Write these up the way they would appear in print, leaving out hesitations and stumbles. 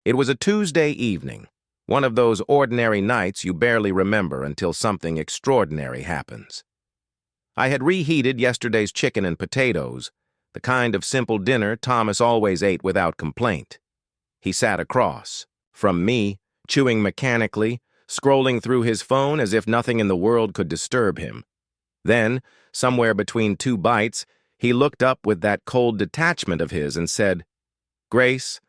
It was a Tuesday evening, one of those ordinary nights you barely remember until something extraordinary happens. I had reheated yesterday's chicken and potatoes, the kind of simple dinner Thomas always ate without complaint. He sat across from me, chewing mechanically, scrolling through his phone as if nothing in the world could disturb him. Then, somewhere between two bites, he looked up with that cold detachment of his and said, "Grace,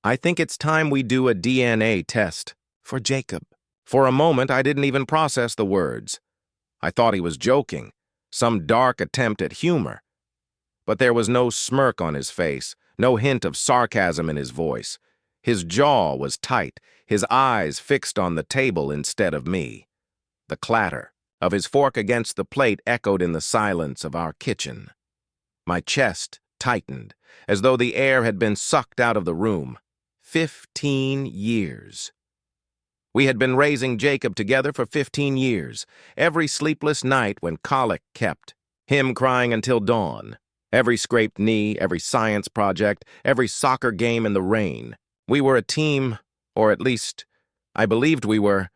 I think it's time we do a DNA test for Jacob." For a moment, I didn't even process the words. I thought he was joking, some dark attempt at humor. But there was no smirk on his face, no hint of sarcasm in his voice. His jaw was tight, his eyes fixed on the table instead of me. The clatter of his fork against the plate echoed in the silence of our kitchen. My chest tightened, as though the air had been sucked out of the room. 15 years. We had been raising Jacob together for 15 years, every sleepless night when colic kept, him crying until dawn, every scraped knee, every science project, every soccer game in the rain. We were a team, or at least, I believed we were.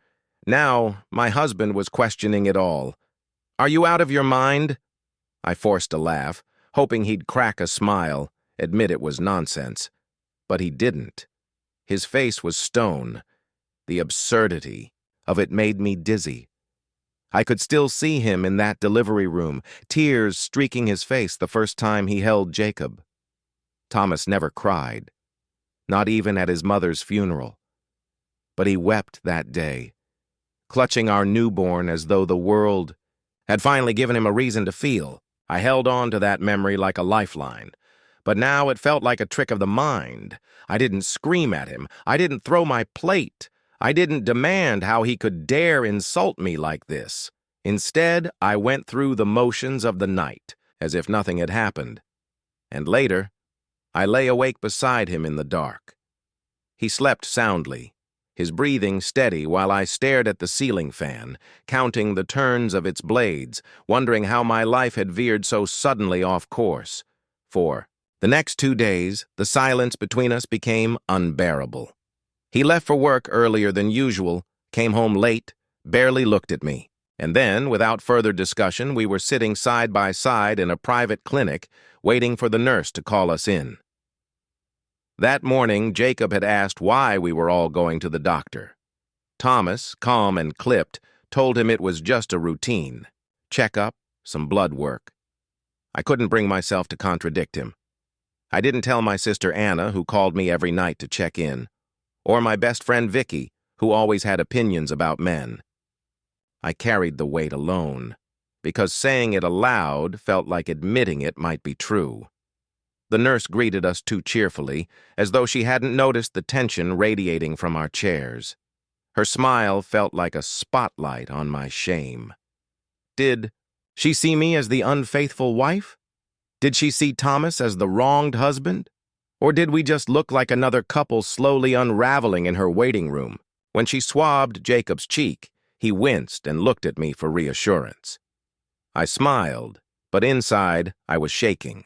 Now, my husband was questioning it all. "Are you out of your mind?" I forced a laugh, hoping he'd crack a smile, admit it was nonsense. But he didn't. His face was stone. The absurdity of it made me dizzy. I could still see him in that delivery room, tears streaking his face the first time he held Jacob. Thomas never cried, not even at his mother's funeral. But he wept that day, clutching our newborn as though the world had finally given him a reason to feel. I held on to that memory like a lifeline. But now it felt like a trick of the mind. I didn't scream at him. I didn't throw my plate. I didn't demand how he could dare insult me like this. Instead, I went through the motions of the night, as if nothing had happened. And later, I lay awake beside him in the dark. He slept soundly, his breathing steady while I stared at the ceiling fan, counting the turns of its blades, wondering how my life had veered so suddenly off course. For the next 2 days, the silence between us became unbearable. He left for work earlier than usual, came home late, barely looked at me. And then, without further discussion, we were sitting side by side in a private clinic, waiting for the nurse to call us in. That morning, Jacob had asked why we were all going to the doctor. Thomas, calm and clipped, told him it was just a routine. Checkup, some blood work. I couldn't bring myself to contradict him. I didn't tell my sister Anna, who called me every night to check in, or my best friend Vicky, who always had opinions about men. I carried the weight alone, because saying it aloud felt like admitting it might be true. The nurse greeted us too cheerfully, as though she hadn't noticed the tension radiating from our chairs. Her smile felt like a spotlight on my shame. Did she see me as the unfaithful wife? Did she see Thomas as the wronged husband? Or did we just look like another couple slowly unraveling in her waiting room? When she swabbed Jacob's cheek, he winced and looked at me for reassurance. I smiled, but inside I was shaking.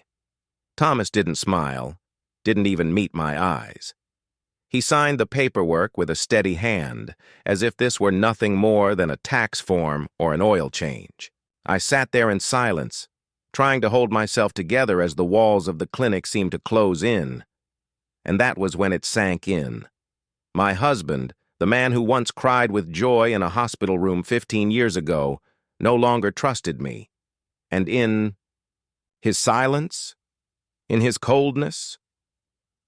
Thomas didn't smile, didn't even meet my eyes. He signed the paperwork with a steady hand, as if this were nothing more than a tax form or an oil change. I sat there in silence, trying to hold myself together as the walls of the clinic seemed to close in. And that was when it sank in. My husband, the man who once cried with joy in a hospital room 15 years ago, no longer trusted me. And in his silence, in his coldness,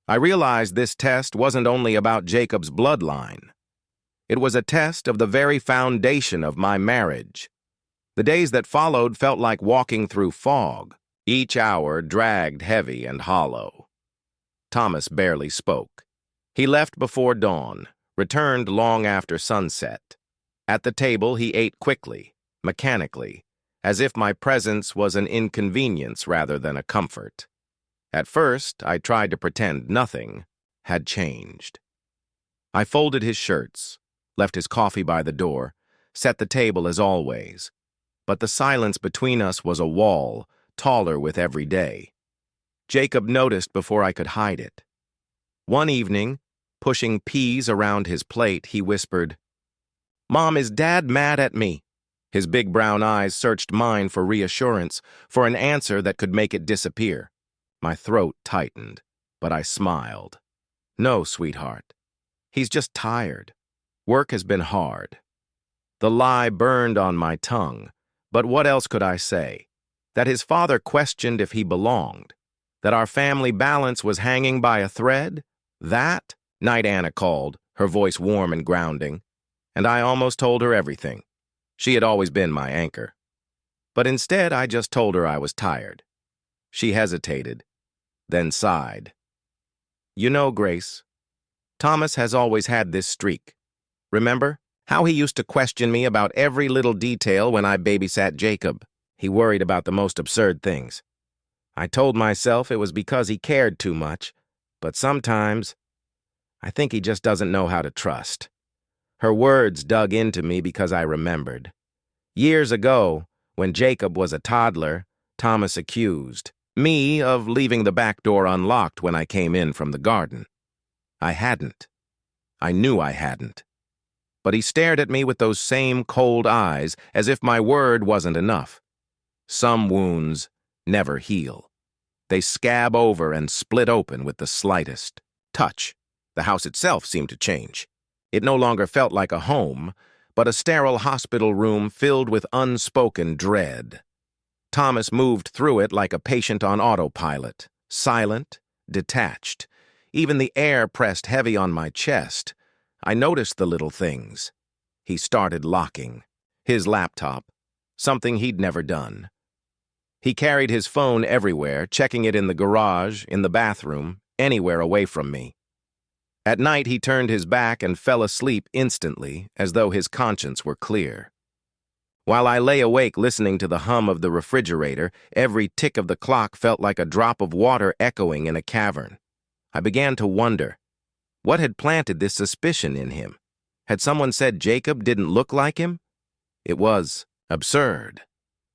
I realized this test wasn't only about Jacob's bloodline. It was a test of the very foundation of my marriage. The days that followed felt like walking through fog. Each hour dragged heavy and hollow. Thomas barely spoke. He left before dawn, returned long after sunset. At the table, he ate quickly, mechanically, as if my presence was an inconvenience rather than a comfort. At first, I tried to pretend nothing had changed. I folded his shirts, left his coffee by the door, set the table as always. But the silence between us was a wall, taller with every day. Jacob noticed before I could hide it. One evening, Pushing peas around his plate, he whispered, "Mom, is Dad mad at me?" His big brown eyes searched mine for reassurance, for an answer that could make it disappear. My throat tightened, but I smiled. "No, sweetheart. He's just tired. Work has been hard." The lie burned on my tongue, but what else could I say? That his father questioned if he belonged? That our family balance was hanging by a thread? That? Night Anna called, her voice warm and grounding, and I almost told her everything. She had always been my anchor. But instead, I just told her I was tired. She hesitated, then sighed. "You know, Grace, Thomas has always had this streak. Remember how he used to question me about every little detail when I babysat Jacob? He worried about the most absurd things. I told myself it was because he cared too much, but sometimes I think he just doesn't know how to trust." Her words dug into me because I remembered. Years ago, when Jacob was a toddler, Thomas accused me of leaving the back door unlocked when I came in from the garden. I hadn't. I knew I hadn't. But he stared at me with those same cold eyes, as if my word wasn't enough. Some wounds never heal. They scab over and split open with the slightest touch. The house itself seemed to change. It no longer felt like a home, but a sterile hospital room filled with unspoken dread. Thomas moved through it like a patient on autopilot, silent, detached. Even the air pressed heavy on my chest. I noticed the little things. He started locking. His laptop, something he'd never done. He carried his phone everywhere, checking it in the garage, in the bathroom, anywhere away from me. At night, he turned his back and fell asleep instantly, as though his conscience were clear. While I lay awake listening to the hum of the refrigerator, every tick of the clock felt like a drop of water echoing in a cavern. I began to wonder, what had planted this suspicion in him? Had someone said Jacob didn't look like him? It was absurd.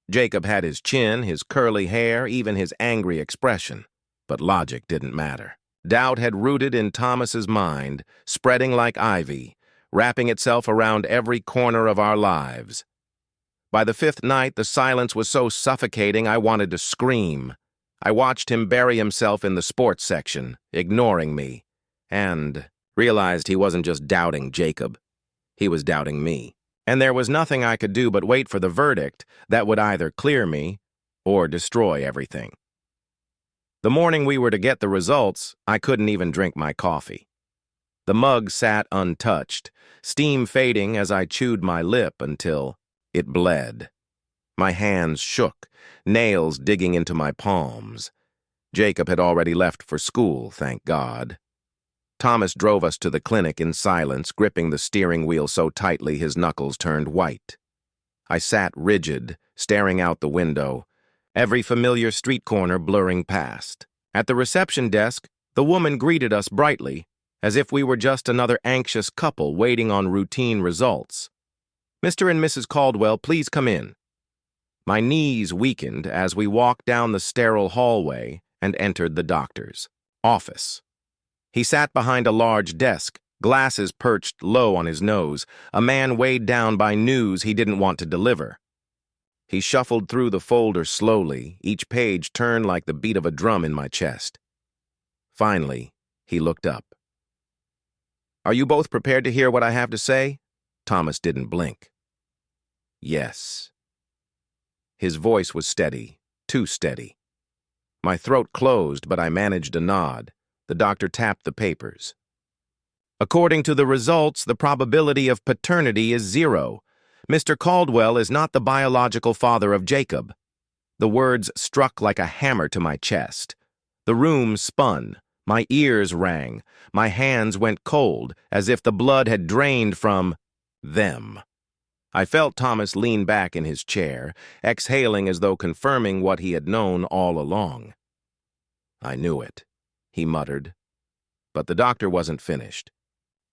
Jacob had his chin, his curly hair, even his angry expression. But logic didn't matter. Doubt had rooted in Thomas's mind, spreading like ivy, wrapping itself around every corner of our lives. By the fifth night, the silence was so suffocating I wanted to scream. I watched him bury himself in the sports section, ignoring me, and realized he wasn't just doubting Jacob. He was doubting me. And there was nothing I could do but wait for the verdict that would either clear me or destroy everything. The morning we were to get the results, I couldn't even drink my coffee. The mug sat untouched, steam fading as I chewed my lip until it bled. My hands shook, nails digging into my palms. Jacob had already left for school, thank God. Thomas drove us to the clinic in silence, gripping the steering wheel so tightly his knuckles turned white. I sat rigid, staring out the window, every familiar street corner blurring past. At the reception desk, the woman greeted us brightly, as if we were just another anxious couple waiting on routine results. "Mr. and Mrs. Caldwell, please come in." My knees weakened as we walked down the sterile hallway and entered the doctor's office. He sat behind a large desk, glasses perched low on his nose, a man weighed down by news he didn't want to deliver. He shuffled through the folder slowly, each page turned like the beat of a drum in my chest. Finally, he looked up. "Are you both prepared to hear what I have to say?" Thomas didn't blink. "Yes." His voice was steady, too steady. My throat closed, but I managed a nod. The doctor tapped the papers. "According to the results, the probability of paternity is 0. Mr. Caldwell is not the biological father of Jacob." The words struck like a hammer to my chest. The room spun, my ears rang, my hands went cold, as if the blood had drained from them. I felt Thomas lean back in his chair, exhaling as though confirming what he had known all along. "I knew it," he muttered. But the doctor wasn't finished.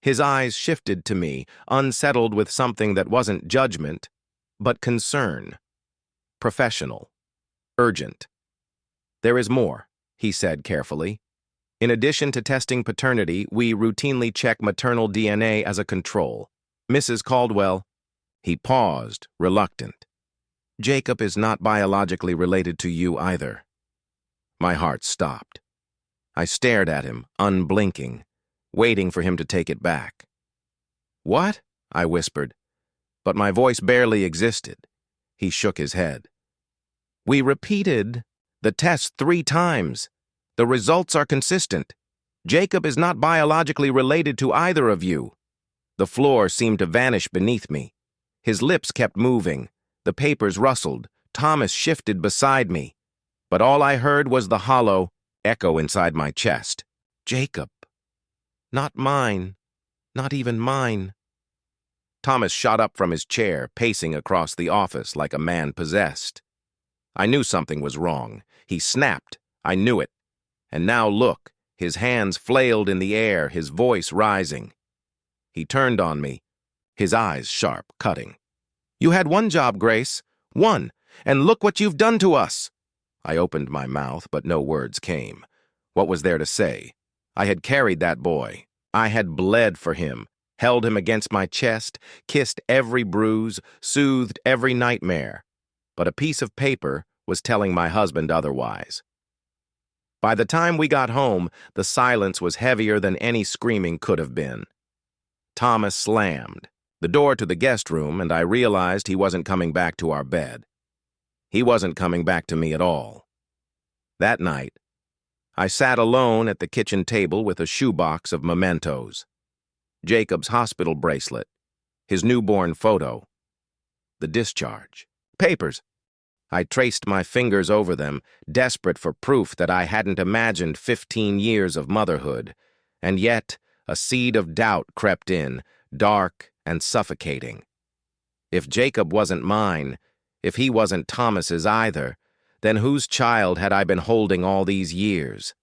His eyes shifted to me, unsettled with something that wasn't judgment, but concern. Professional. Urgent. "There is more," he said carefully. In addition to testing paternity, we routinely check maternal DNA as a control. Mrs. Caldwell, he paused, reluctant. Jacob is not biologically related to you either. My heart stopped. I stared at him, unblinking, waiting for him to take it back. What? I whispered, but my voice barely existed. He shook his head. We repeated the test 3 times. The results are consistent. Jacob is not biologically related to either of you. The floor seemed to vanish beneath me. His lips kept moving. The papers rustled. Thomas shifted beside me. But all I heard was the hollow echo inside my chest. Jacob. Not mine. Not even mine. Thomas shot up from his chair, pacing across the office like a man possessed. I knew something was wrong. He snapped. I knew it. And now look, his hands flailed in the air, his voice rising. He turned on me, his eyes sharp, cutting. You had one job, Grace. One. And look what you've done to us. I opened my mouth, but no words came. What was there to say? I had carried that boy. I had bled for him, held him against my chest, kissed every bruise, soothed every nightmare. But a piece of paper was telling my husband otherwise. By the time we got home, the silence was heavier than any screaming could have been. Thomas slammed the door to the guest room, and I realized he wasn't coming back to our bed. He wasn't coming back to me at all. That night, I sat alone at the kitchen table with a shoebox of mementos. Jacob's hospital bracelet, his newborn photo, the discharge, papers. I traced my fingers over them, desperate for proof that I hadn't imagined 15 years of motherhood, and yet a seed of doubt crept in, dark and suffocating. If Jacob wasn't mine, if he wasn't Thomas's either, then whose child had I been holding all these years?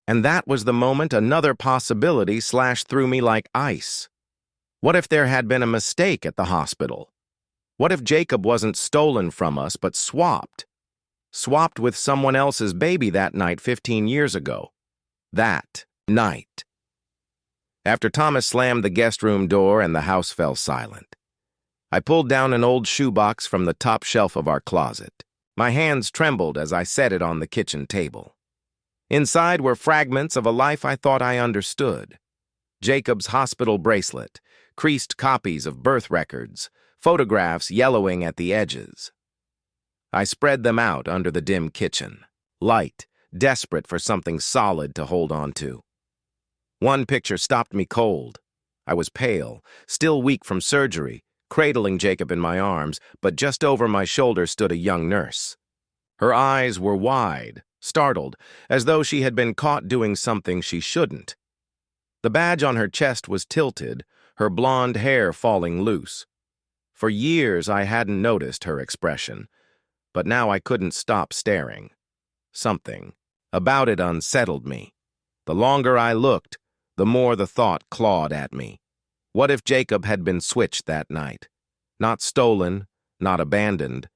And that was the moment another possibility slashed through me like ice. What if there had been a mistake at the hospital? What if Jacob wasn't stolen from us but swapped? Swapped with someone else's baby that night 15 years ago. That night. After Thomas slammed the guest room door and the house fell silent, I pulled down an old shoebox from the top shelf of our closet. My hands trembled as I set it on the kitchen table. Inside were fragments of a life I thought I understood. Jacob's hospital bracelet, creased copies of birth records, photographs yellowing at the edges. I spread them out under the dim kitchen, light, desperate for something solid to hold on to. One picture stopped me cold. I was pale, still weak from surgery, cradling Jacob in my arms, but just over my shoulder stood a young nurse. Her eyes were wide, startled, as though she had been caught doing something she shouldn't. The badge on her chest was tilted, her blonde hair falling loose. For years I hadn't noticed her expression, but now I couldn't stop staring. Something about it unsettled me. The longer I looked, the more the thought clawed at me. What if Jacob had been switched that night? Not stolen, not abandoned,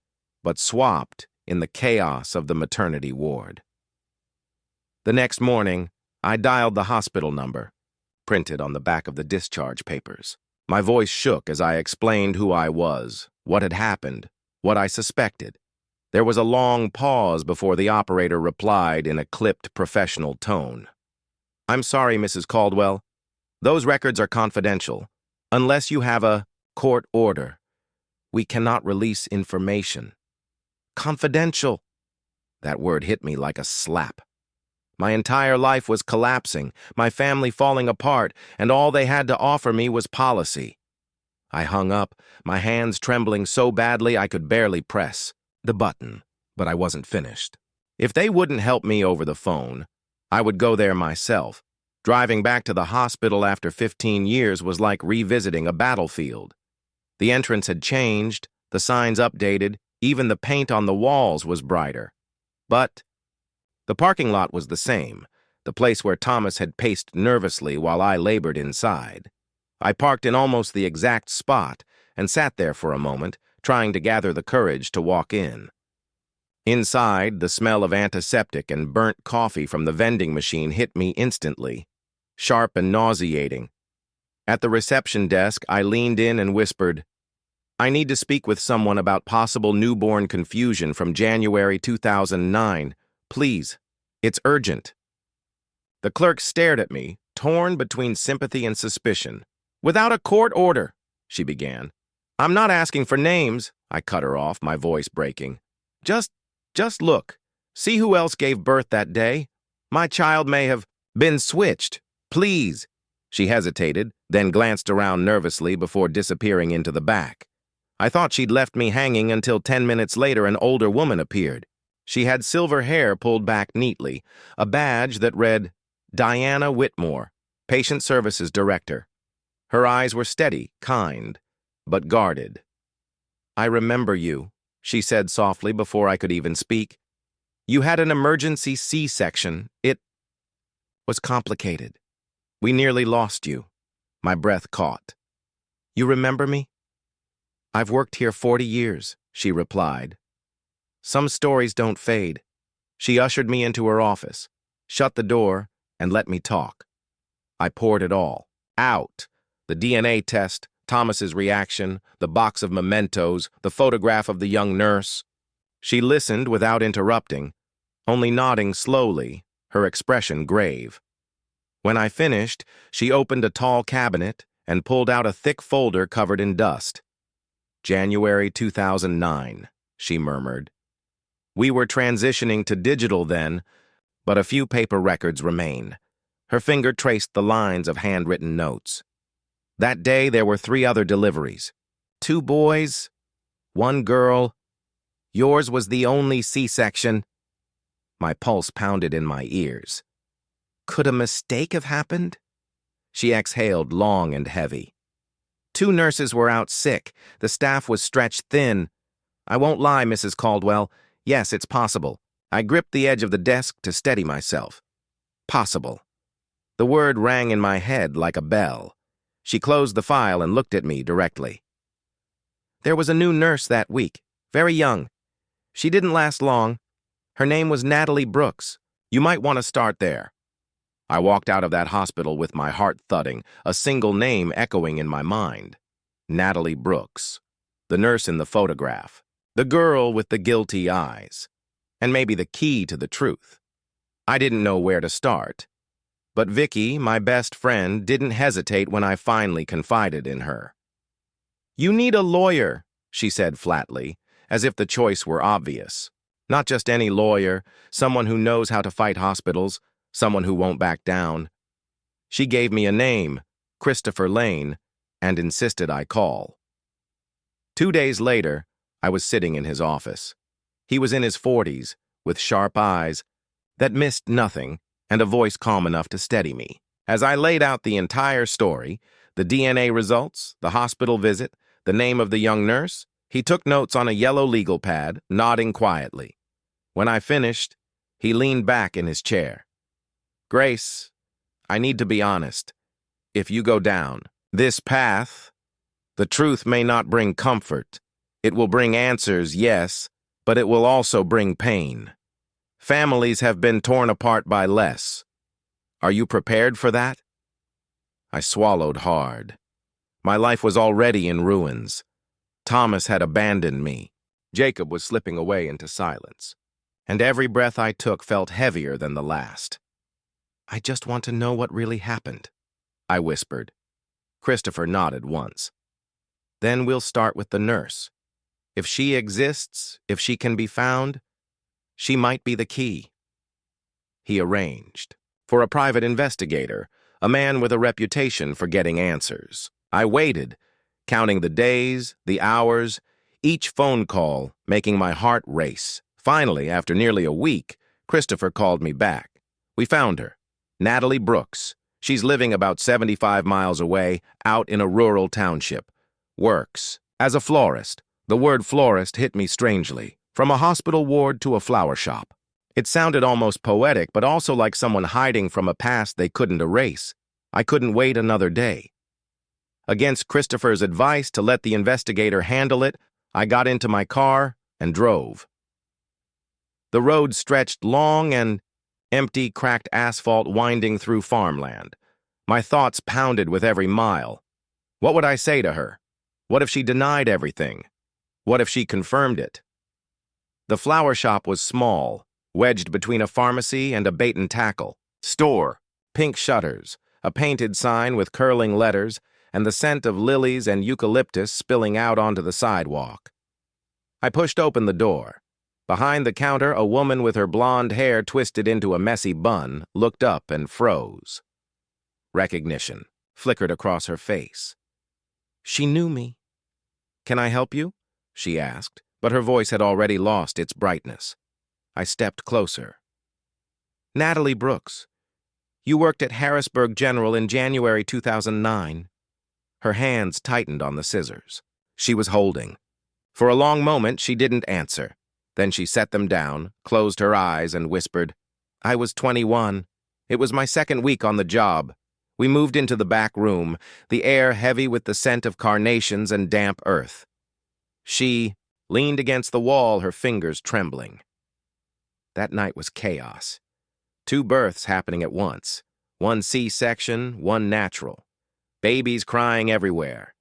but swapped in the chaos of the maternity ward. The next morning, I dialed the hospital number, printed on the back of the discharge papers. My voice shook as I explained who I was, what had happened, what I suspected. There was a long pause before the operator replied in a clipped professional tone. I'm sorry, Mrs. Caldwell. Those records are confidential. Unless you have a court order, we cannot release information. Confidential. That word hit me like a slap. My entire life was collapsing, my family falling apart, and all they had to offer me was policy. I hung up, my hands trembling so badly I could barely press the button, but I wasn't finished. If they wouldn't help me over the phone, I would go there myself. Driving back to the hospital after 15 years was like revisiting a battlefield. The entrance had changed, the signs updated, even the paint on the walls was brighter. But the parking lot was the same, the place where Thomas had paced nervously while I labored inside. I parked in almost the exact spot and sat there for a moment, trying to gather the courage to walk in. Inside, the smell of antiseptic and burnt coffee from the vending machine hit me instantly, sharp and nauseating. At the reception desk, I leaned in and whispered, "I need to speak with someone about possible newborn confusion from January 2009. Please, it's urgent." The clerk stared at me, torn between sympathy and suspicion. "Without a court order," she began. "I'm not asking for names," I cut her off, my voice breaking. Just look. See who else gave birth that day? My child may have been switched. Please." She hesitated, then glanced around nervously before disappearing into the back. I thought she'd left me hanging until 10 minutes later an older woman appeared. She had silver hair pulled back neatly, a badge that read, "Diana Whitmore, Patient Services Director." Her eyes were steady, kind, but guarded. "I remember you," she said softly before I could even speak. "You had an emergency C-section. It was complicated. We nearly lost you." My breath caught. "You remember me?" "I've worked here 40 years, she replied. "Some stories don't fade." She ushered me into her office, shut the door, and let me talk. I poured it all out. The DNA test, Thomas's reaction, the box of mementos, the photograph of the young nurse. She listened without interrupting, only nodding slowly, her expression grave. When I finished, she opened a tall cabinet and pulled out a thick folder covered in dust. "January 2009, she murmured. "We were transitioning to digital then, but a few paper records remain." Her finger traced the lines of handwritten notes. "That day there were 3 other deliveries. 2 boys, 1 girl. Yours was the only C-section." My pulse pounded in my ears. Could a mistake have happened? She exhaled long and heavy. "2 nurses were out sick. The staff was stretched thin. I won't lie, Mrs. Caldwell. Yes, it's possible." I gripped the edge of the desk to steady myself. Possible. The word rang in my head like a bell. She closed the file and looked at me directly. "There was a new nurse that week, very young. She didn't last long. Her name was Natalie Brooks. You might want to start there." I walked out of that hospital with my heart thudding, a single name echoing in my mind. Natalie Brooks, the nurse in the photograph, the girl with the guilty eyes, and maybe the key to the truth. I didn't know where to start. But Vicky, my best friend, didn't hesitate when I finally confided in her. "You need a lawyer," she said flatly, as if the choice were obvious. "Not just any lawyer, someone who knows how to fight hospitals, someone who won't back down." She gave me a name, Christopher Lane, and insisted I call. 2 days later, I was sitting in his office. He was in his 40s, with sharp eyes that missed nothing, and a voice calm enough to steady me. As I laid out the entire story, the DNA results, the hospital visit, the name of the young nurse, he took notes on a yellow legal pad, nodding quietly. When I finished, he leaned back in his chair. "Grace, I need to be honest. If you go down this path, the truth may not bring comfort. It will bring answers, yes, but it will also bring pain. Families have been torn apart by less. Are you prepared for that?" I swallowed hard. My life was already in ruins. Thomas had abandoned me. Jacob was slipping away into silence. And every breath I took felt heavier than the last. "I just want to know what really happened," I whispered. Christopher nodded once. "Then we'll start with the nurse. If she exists, if she can be found, she might be the key." He arranged for a private investigator, a man with a reputation for getting answers. I waited, counting the days, the hours, each phone call making my heart race. Finally, after nearly a week, Christopher called me back. We found her, Natalie Brooks. She's living about 75 miles away, out in a rural township. Works as a florist. The word florist hit me strangely. From a hospital ward to a flower shop. It sounded almost poetic, but also like someone hiding from a past they couldn't erase. I couldn't wait another day. Against Christopher's advice to let the investigator handle it, I got into my car and drove. The road stretched long and empty, cracked asphalt winding through farmland. My thoughts pounded with every mile. What would I say to her? What if she denied everything? What if she confirmed it? The flower shop was small, wedged between a pharmacy and a bait-and-tackle store, pink shutters, a painted sign with curling letters, and the scent of lilies and eucalyptus spilling out onto the sidewalk. I pushed open the door. Behind the counter, a woman with her blonde hair twisted into a messy bun looked up and froze. Recognition flickered across her face. She knew me. "Can I help you?" she asked, but her voice had already lost its brightness. I stepped closer. "Natalie Brooks. You worked at Harrisburg General in January 2009. Her hands tightened on the scissors she was holding. For a long moment, she didn't answer. Then she set them down, closed her eyes, and whispered, "I was 21. It was my second week on the job. We moved into the back room, the air heavy with the scent of carnations and damp earth. She leaned against the wall, her fingers trembling. That night was chaos. 2 births happening at once. 1 C-section, 1 natural. Babies crying everywhere.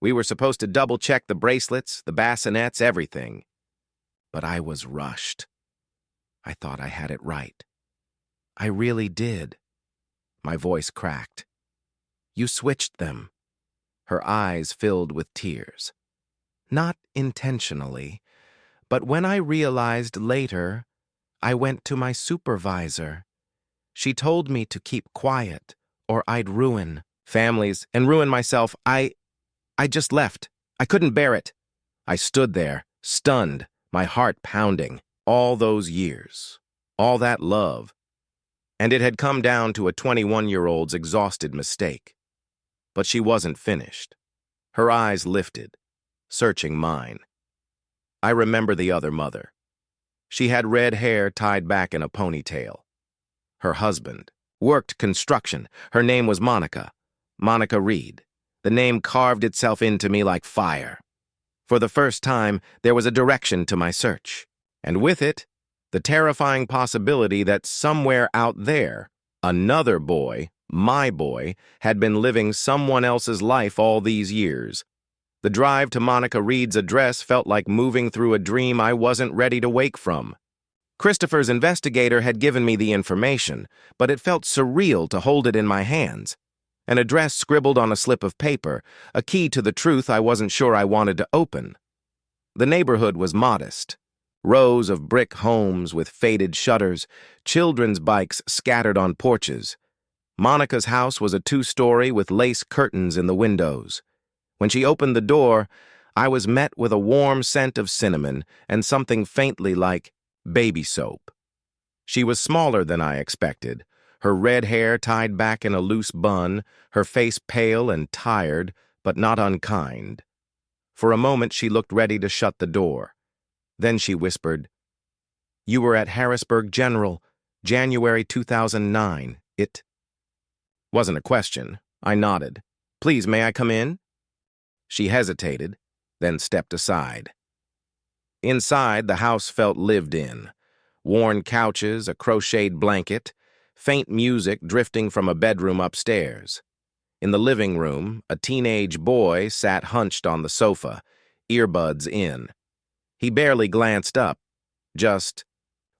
We were supposed to double-check the bracelets, the bassinets, everything. But I was rushed. I thought I had it right. I really did." My voice cracked. "You switched them." Her eyes filled with tears. "Not intentionally, but when I realized later, I went to my supervisor. She told me to keep quiet, or I'd ruin families and ruin myself. I just left. I couldn't bear it." I stood there, stunned, my heart pounding. All those years, all that love. And it had come down to a 21-year-old's exhausted mistake. But she wasn't finished. Her eyes lifted, searching mine. I remember the other mother. She had red hair tied back in a ponytail. Her husband worked construction. Her name was Monica Reed. The name carved itself into me like fire. For the first time, there was a direction to my search. And with it, the terrifying possibility that somewhere out there, another boy, my boy, had been living someone else's life all these years. The drive to Monica Reed's address felt like moving through a dream I wasn't ready to wake from. Christopher's investigator had given me the information, but it felt surreal to hold it in my hands. An address scribbled on a slip of paper, a key to the truth I wasn't sure I wanted to open. The neighborhood was modest. Rows of brick homes with faded shutters, children's bikes scattered on porches. Monica's house was a 2-story with lace curtains in the windows. When she opened the door, I was met with a warm scent of cinnamon and something faintly like baby soap. She was smaller than I expected, her red hair tied back in a loose bun, her face pale and tired, but not unkind. For a moment she looked ready to shut the door. Then she whispered, "You were at Harrisburg General, January 2009. It wasn't a question." I nodded. "Please, may I come in?" She hesitated, then stepped aside. Inside, the house felt lived in. Worn couches, a crocheted blanket, faint music drifting from a bedroom upstairs. In the living room, a teenage boy sat hunched on the sofa, earbuds in. He barely glanced up, just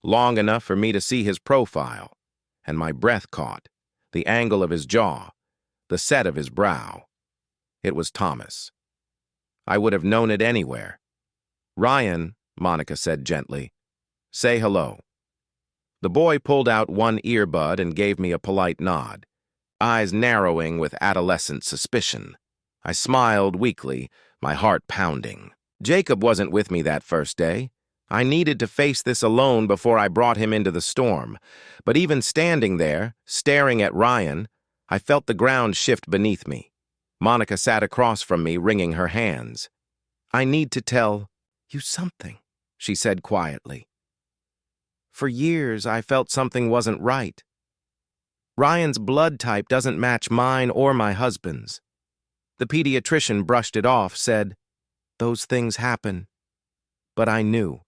long enough for me to see his profile, and my breath caught, the angle of his jaw, the set of his brow. It was Thomas. I would have known it anywhere. "Ryan," Monica said gently, "say hello." The boy pulled out one earbud and gave me a polite nod, eyes narrowing with adolescent suspicion. I smiled weakly, my heart pounding. Jacob wasn't with me that first day. I needed to face this alone before I brought him into the storm. But even standing there, staring at Ryan, I felt the ground shift beneath me. Monica sat across from me, wringing her hands. "I need to tell you something," she said quietly. "For years, I felt something wasn't right. Ryan's blood type doesn't match mine or my husband's. The pediatrician brushed it off, said, 'Those things happen.' But I knew.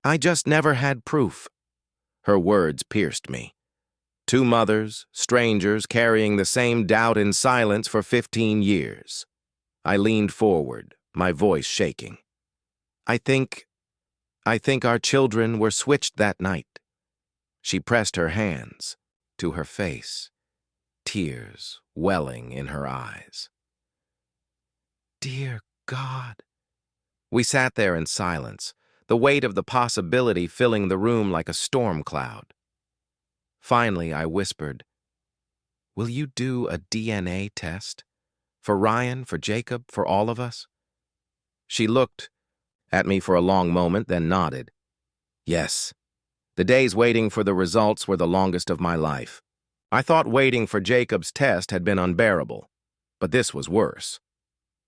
I just never had proof. Her words pierced me. Two mothers, strangers, carrying the same doubt in silence for 15 years. I leaned forward, my voice shaking. I think our children were switched that night. She pressed her hands to her face, tears welling in her eyes. Dear God. We sat there in silence, the weight of the possibility filling the room like a storm cloud. Finally, I whispered, "Will you do a DNA test? For Ryan, for Jacob, for all of us?" She looked at me for a long moment, then nodded. Yes. The days waiting for the results were the longest of my life. I thought waiting for Jacob's test had been unbearable, but this was worse.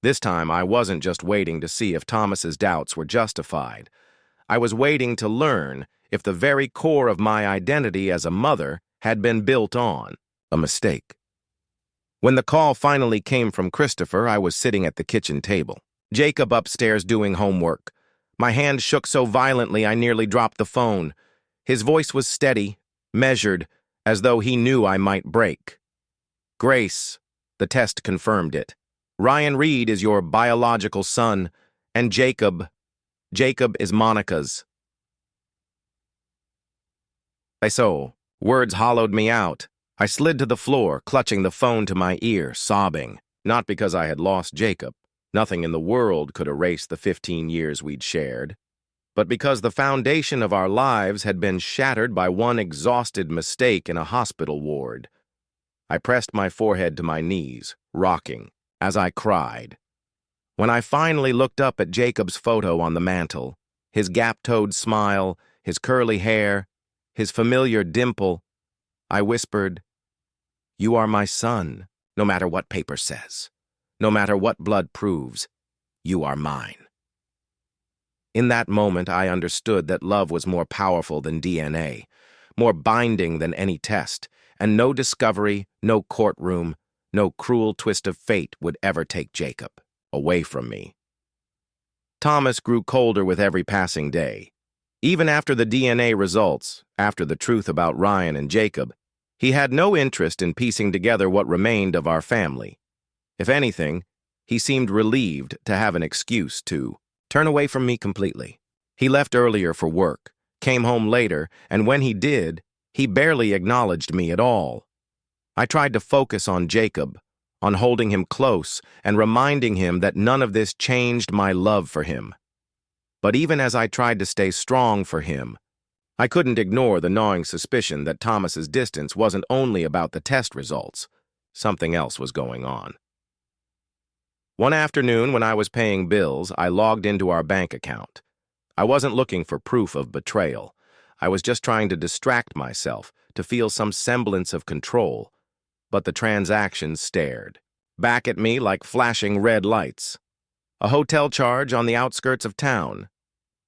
This time, I wasn't just waiting to see if Thomas's doubts were justified. I was waiting to learn if the very core of my identity as a mother had been built on a mistake. When the call finally came from Christopher, I was sitting at the kitchen table, Jacob upstairs doing homework. My hand shook so violently I nearly dropped the phone. His voice was steady, measured, as though he knew I might break. "Grace," the test confirmed it. "Ryan Reed is your biological son, and Jacob is Monica's." Words hollowed me out. I slid to the floor, clutching the phone to my ear, sobbing. Not because I had lost Jacob. Nothing in the world could erase the 15 years we'd shared. But because the foundation of our lives had been shattered by one exhausted mistake in a hospital ward. I pressed my forehead to my knees, rocking, as I cried. When I finally looked up at Jacob's photo on the mantel, his gap-toed smile, his curly hair, his familiar dimple, I whispered, "You are my son, no matter what paper says. No matter what blood proves, you are mine." In that moment, I understood that love was more powerful than DNA, more binding than any test, and no discovery, no courtroom, no cruel twist of fate would ever take Jacob away from me. Thomas grew colder with every passing day. Even after the DNA results, after the truth about Ryan and Jacob, he had no interest in piecing together what remained of our family. If anything, he seemed relieved to have an excuse to turn away from me completely. He left earlier for work, came home later, and when he did, he barely acknowledged me at all. I tried to focus on Jacob, on holding him close and reminding him that none of this changed my love for him. But even as I tried to stay strong for him, I couldn't ignore the gnawing suspicion that Thomas's distance wasn't only about the test results. Something else was going on. One afternoon, when I was paying bills, I logged into our bank account. I wasn't looking for proof of betrayal. I was just trying to distract myself, to feel some semblance of control. But the transactions stared back at me like flashing red lights. A hotel charge on the outskirts of town.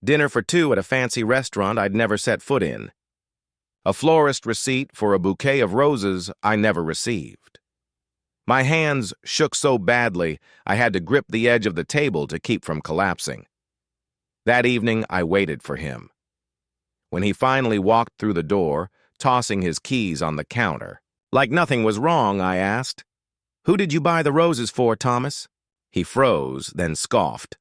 Dinner for two at a fancy restaurant I'd never set foot in. A florist receipt for a bouquet of roses I never received. My hands shook so badly I had to grip the edge of the table to keep from collapsing. That evening, I waited for him. When he finally walked through the door, tossing his keys on the counter, like nothing was wrong, I asked, "Who did you buy the roses for, Thomas?" He froze, then scoffed.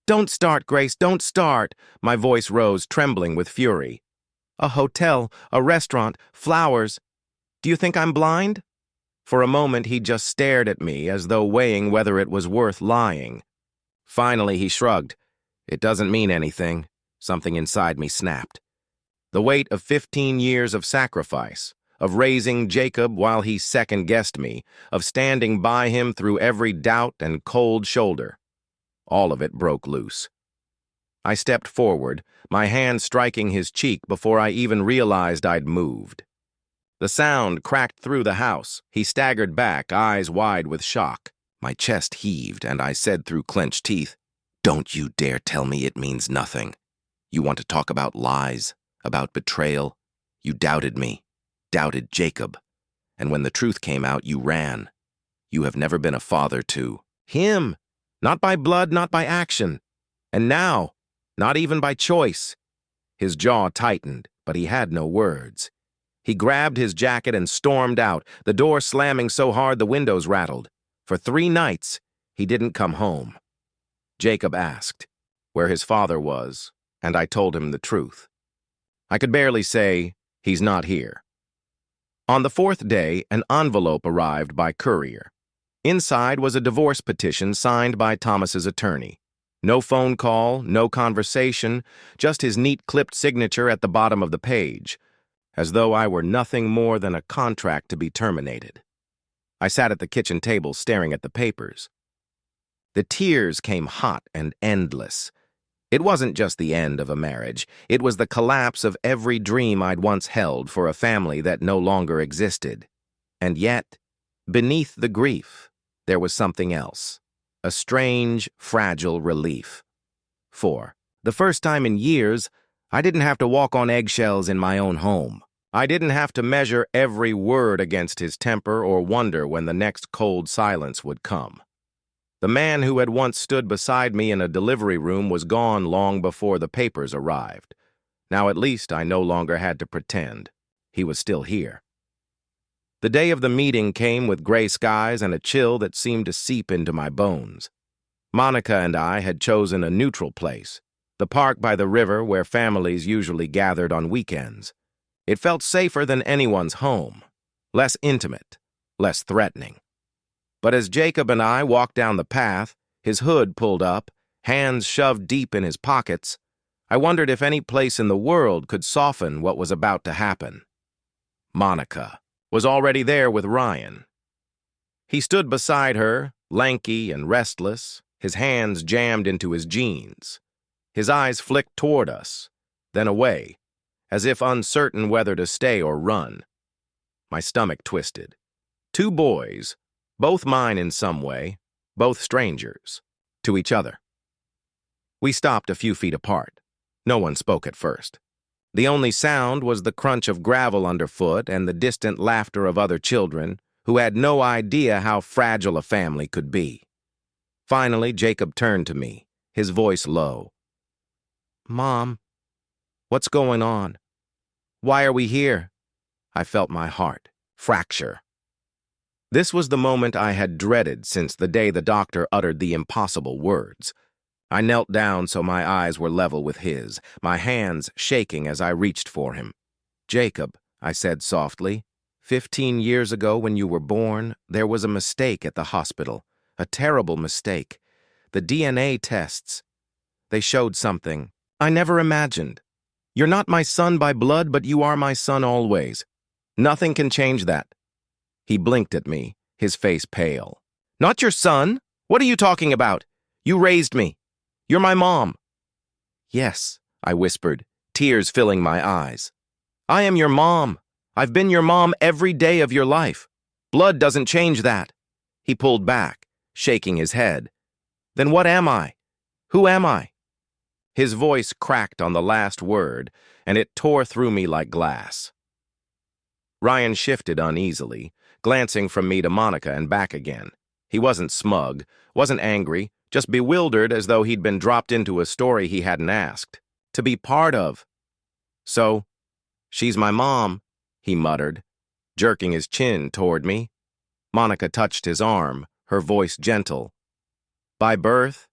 "Don't start, Grace, don't start." My voice rose, trembling with fury. "A hotel, a restaurant, flowers. Do you think I'm blind?" For a moment, he just stared at me as though weighing whether it was worth lying. Finally, he shrugged. "It doesn't mean anything." Something inside me snapped. The weight of 15 years of sacrifice, of raising Jacob while he second-guessed me, of standing by him through every doubt and cold shoulder. All of it broke loose. I stepped forward, my hand striking his cheek before I even realized I'd moved. The sound cracked through the house. He staggered back, eyes wide with shock. My chest heaved, and I said through clenched teeth, "Don't you dare tell me it means nothing. You want to talk about lies, about betrayal? You doubted me, doubted Jacob. And when the truth came out, you ran. You have never been a father to him, not by blood, not by action. And now, not even by choice. His jaw tightened, but he had no words. He grabbed his jacket and stormed out, the door slamming so hard the windows rattled. For 3 nights, he didn't come home. Jacob asked where his father was, and I told him the truth. I could barely say, "He's not here." On the 4th day, an envelope arrived by courier. Inside was a divorce petition signed by Thomas's attorney. No phone call, no conversation, just his neat clipped signature at the bottom of the page, as though I were nothing more than a contract to be terminated. I sat at the kitchen table staring at the papers. The tears came hot and endless. It wasn't just the end of a marriage. It was the collapse of every dream I'd once held for a family that no longer existed. And yet, beneath the grief, there was something else. A strange, fragile relief. For the first time in years, I didn't have to walk on eggshells in my own home. I didn't have to measure every word against his temper or wonder when the next cold silence would come. The man who had once stood beside me in a delivery room was gone long before the papers arrived. Now at least I no longer had to pretend. He was still here. The day of the meeting came with gray skies and a chill that seemed to seep into my bones. Monica and I had chosen a neutral place, the park by the river where families usually gathered on weekends. It felt safer than anyone's home, less intimate, less threatening. But as Jacob and I walked down the path, his hood pulled up, hands shoved deep in his pockets, I wondered if any place in the world could soften what was about to happen. Monica was already there with Ryan. He stood beside her, lanky and restless, his hands jammed into his jeans. His eyes flicked toward us, then away, as if uncertain whether to stay or run. My stomach twisted. 2 boys, both mine in some way, both strangers, to each other. We stopped a few feet apart. No one spoke at first. The only sound was the crunch of gravel underfoot and the distant laughter of other children who had no idea how fragile a family could be. Finally, Jacob turned to me, his voice low. "Mom, what's going on? Why are we here?" I felt my heart fracture. This was the moment I had dreaded since the day the doctor uttered the impossible words. I knelt down so my eyes were level with his, my hands shaking as I reached for him. "Jacob," I said softly, 15 years ago when you were born, there was a mistake at the hospital, a terrible mistake. The DNA tests, they showed something I never imagined. You're not my son by blood, but you are my son always. Nothing can change that." He blinked at me, his face pale. "Not your son? What are you talking about? You raised me. You're my mom." "Yes," I whispered, tears filling my eyes. "I am your mom. I've been your mom every day of your life. Blood doesn't change that." He pulled back, shaking his head. "Then what am I? Who am I?" His voice cracked on the last word, and it tore through me like glass. Ryan shifted uneasily, glancing from me to Monica and back again. He wasn't smug, wasn't angry, just bewildered as though he'd been dropped into a story he hadn't asked. To be part of. "So, she's my mom," he muttered, jerking his chin toward me. Monica touched his arm, her voice gentle. "By birth?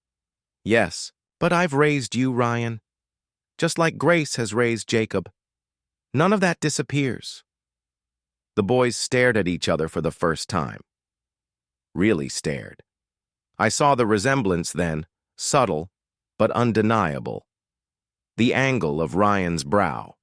Yes, but I've raised you, Ryan. Just like Grace has raised Jacob. None of that disappears." The boys stared at each other for the first time. Really stared. I saw the resemblance then, subtle but undeniable. The angle of Ryan's brow.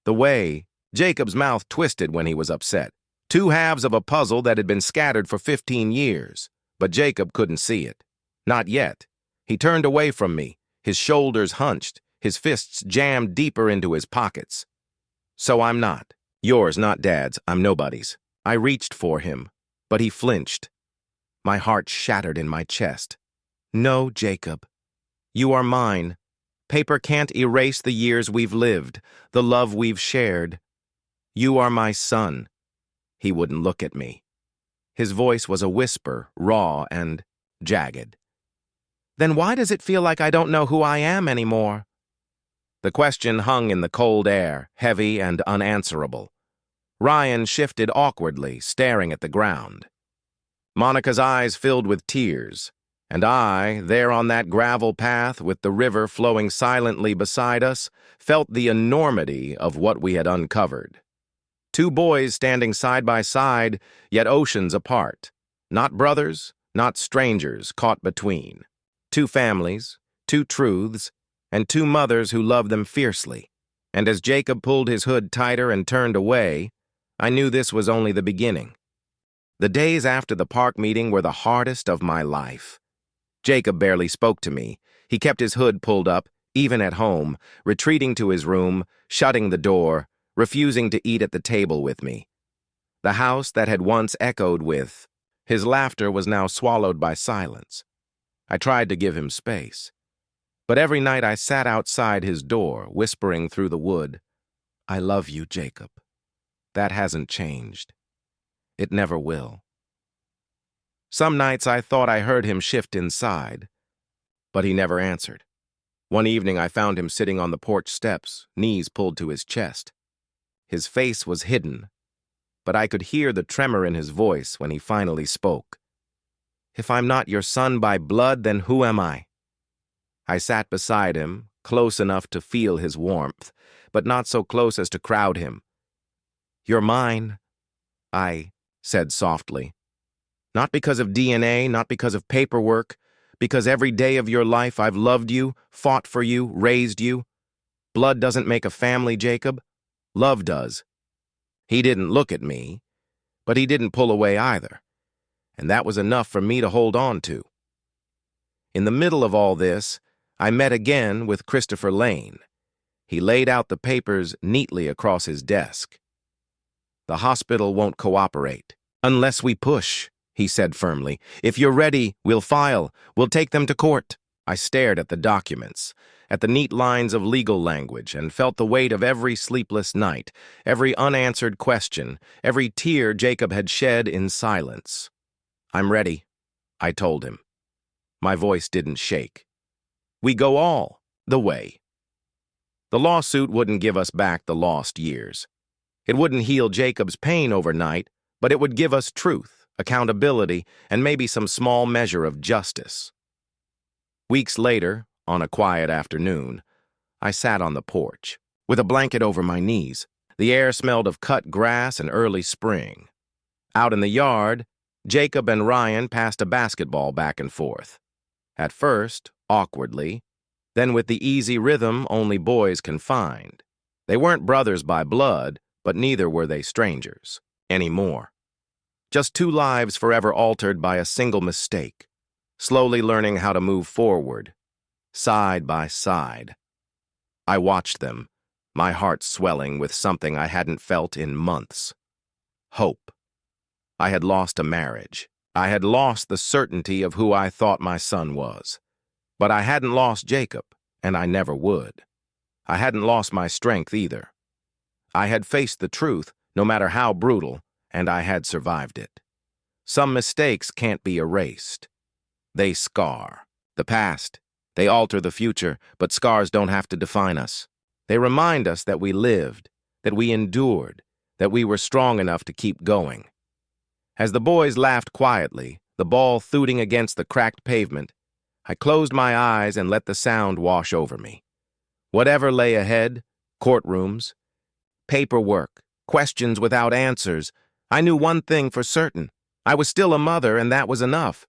The way Jacob's mouth twisted when he was upset. 2 halves of a puzzle that had been scattered for 15 years. But Jacob couldn't see it. Not yet. He turned away from me, his shoulders hunched, his fists jammed deeper into his pockets. "So I'm not. Yours, not Dad's. I'm nobody's." I reached for him, but he flinched. My heart shattered in my chest. "No, Jacob. You are mine. Paper can't erase the years we've lived, the love we've shared. You are my son." He wouldn't look at me. His voice was a whisper, raw and jagged. "Then why does it feel like I don't know who I am anymore?" The question hung in the cold air, heavy and unanswerable. Ryan shifted awkwardly, staring at the ground. Monica's eyes filled with tears, and I, there on that gravel path with the river flowing silently beside us, felt the enormity of what we had uncovered. Two boys standing side by side, yet oceans apart. Not brothers, not strangers caught between. Two families, two truths, and two mothers who loved them fiercely. And as Jacob pulled his hood tighter and turned away, I knew this was only the beginning. The days after the park meeting were the hardest of my life. Jacob barely spoke to me. He kept his hood pulled up, even at home, retreating to his room, shutting the door, refusing to eat at the table with me. The house that had once echoed with his laughter was now swallowed by silence. I tried to give him space. But every night I sat outside his door, whispering through the wood, "I love you, Jacob. That hasn't changed. It never will." Some nights I thought I heard him shift inside, but he never answered. One evening I found him sitting on the porch steps, knees pulled to his chest. His face was hidden, but I could hear the tremor in his voice when he finally spoke. "If I'm not your son by blood, then who am I?" I sat beside him, close enough to feel his warmth, but not so close as to crowd him. "You're mine," I said softly. "Not because of DNA, not because of paperwork, because every day of your life I've loved you, fought for you, raised you. Blood doesn't make a family, Jacob. Love does." He didn't look at me, but he didn't pull away either, and that was enough for me to hold on to. In the middle of all this, I met again with Christopher Lane. He laid out the papers neatly across his desk. "The hospital won't cooperate. Unless we push," he said firmly. "If you're ready, we'll file. We'll take them to court." I stared at the documents, at the neat lines of legal language, and felt the weight of every sleepless night, every unanswered question, every tear Jacob had shed in silence. "I'm ready," I told him. My voice didn't shake. "We go all the way." The lawsuit wouldn't give us back the lost years. It wouldn't heal Jacob's pain overnight, but it would give us truth, accountability, and maybe some small measure of justice. Weeks later, on a quiet afternoon, I sat on the porch, with a blanket over my knees. The air smelled of cut grass and early spring. Out in the yard, Jacob and Ryan passed a basketball back and forth. At first, awkwardly, then with the easy rhythm only boys can find. They weren't brothers by blood, but neither were they strangers anymore. Just two lives forever altered by a single mistake, slowly learning how to move forward, side by side. I watched them, my heart swelling with something I hadn't felt in months. Hope. I had lost a marriage. I had lost the certainty of who I thought my son was. But I hadn't lost Jacob, and I never would. I hadn't lost my strength either. I had faced the truth, no matter how brutal, and I had survived it. Some mistakes can't be erased. They scar. The past. They alter the future, but scars don't have to define us. They remind us that we lived, that we endured, that we were strong enough to keep going. As the boys laughed quietly, the ball thooting against the cracked pavement, I closed my eyes and let the sound wash over me. Whatever lay ahead, courtrooms, paperwork, questions without answers, I knew one thing for certain. I was still a mother, and that was enough.